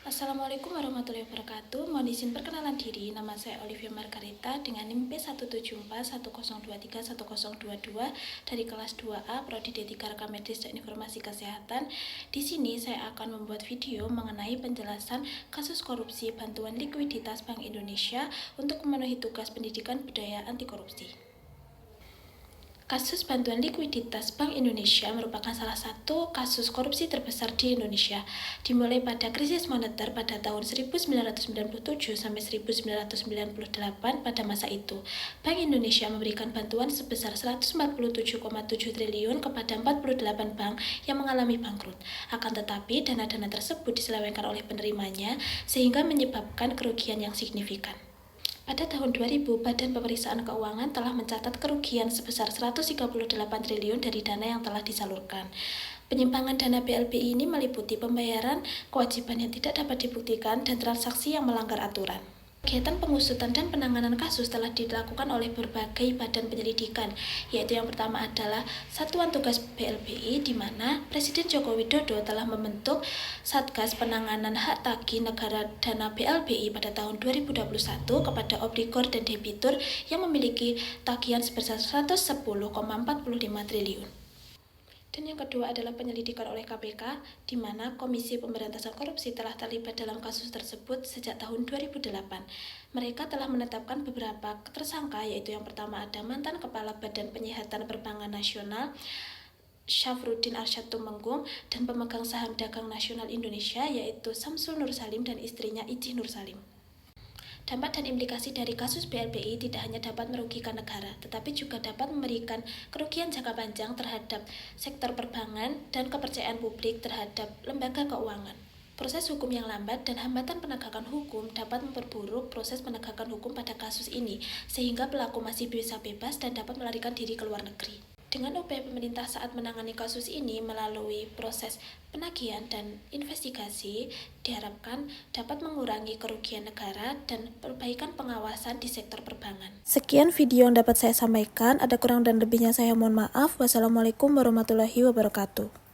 Assalamualaikum warahmatullahi wabarakatuh. Mohon izin perkenalan diri. Nama saya Olivia Margarita dengan NIM P17410231022 dari kelas 2A Prodi D3 Rekam Medis dan Informasi Kesehatan. Di sini saya akan membuat video mengenai penjelasan kasus korupsi bantuan likuiditas Bank Indonesia untuk memenuhi tugas pendidikan budaya anti korupsi. Kasus bantuan likuiditas Bank Indonesia merupakan salah satu kasus korupsi terbesar di Indonesia, dimulai pada krisis moneter pada tahun 1997 sampai 1998. Pada masa itu, Bank Indonesia memberikan bantuan sebesar 147,7 triliun kepada 48 bank yang mengalami bangkrut. Akan tetapi, dana-dana tersebut diselewengkan oleh penerimanya sehingga menyebabkan kerugian yang signifikan. Pada tahun 2000, Badan Pemeriksaan Keuangan telah mencatat kerugian sebesar 138 triliun dari dana yang telah disalurkan. Penyimpangan dana BLBI ini meliputi pembayaran kewajiban yang tidak dapat dibuktikan dan transaksi yang melanggar aturan. Kegiatan pengusutan dan penanganan kasus telah dilakukan oleh berbagai badan penyelidikan, yaitu yang pertama adalah Satuan Tugas BLBI, di mana Presiden Joko Widodo telah membentuk Satgas Penanganan Hak Tagih Negara Dana BLBI pada tahun 2021 kepada obligor dan debitur yang memiliki tagihan sebesar 110,45 triliun. Dan yang kedua adalah penyelidikan oleh KPK, di mana Komisi Pemberantasan Korupsi telah terlibat dalam kasus tersebut sejak tahun 2008. Mereka telah menetapkan beberapa tersangka, yaitu yang pertama ada mantan Kepala Badan Penyihatan Perbankan Nasional, Syafruddin Arsyad Tumenggung, dan pemegang saham dagang nasional Indonesia, yaitu Samsul Nur Salim dan istrinya Ijih Nur Salim. Dampak dan implikasi dari kasus BLBI tidak hanya dapat merugikan negara, tetapi juga dapat memberikan kerugian jangka panjang terhadap sektor perbankan dan kepercayaan publik terhadap lembaga keuangan. Proses hukum yang lambat dan hambatan penegakan hukum dapat memperburuk proses penegakan hukum pada kasus ini, sehingga pelaku masih bisa bebas dan dapat melarikan diri ke luar negeri. Dengan upaya pemerintah saat menangani kasus ini melalui proses penagihan dan investigasi, diharapkan dapat mengurangi kerugian negara dan perbaikan pengawasan di sektor perbankan. Sekian video yang dapat saya sampaikan. Ada kurang dan lebihnya saya mohon maaf. Wassalamualaikum warahmatullahi wabarakatuh.